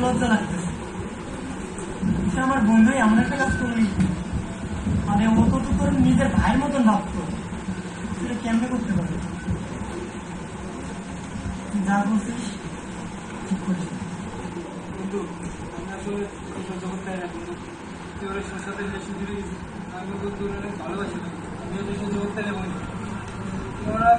লজ্জা লাগতেছে। সে আমার বন্ধুই এমন একটা কাজ করলি, মানে ও তো তোর নিজের ভাইয়ের মতন ভাবতো, সেটা কেমনে করতে পারে? যা করছিস ঠিক করছিস। বন্ধু আমি আসলে সহ্য করতে পারি না বন্ধু, তুই ওর সাথে রিলেশন দিবি, আমি বন্ধু অনেক ভালোবাসি, আমি সহ্য করতে পারি বন্ধু, তুই আমার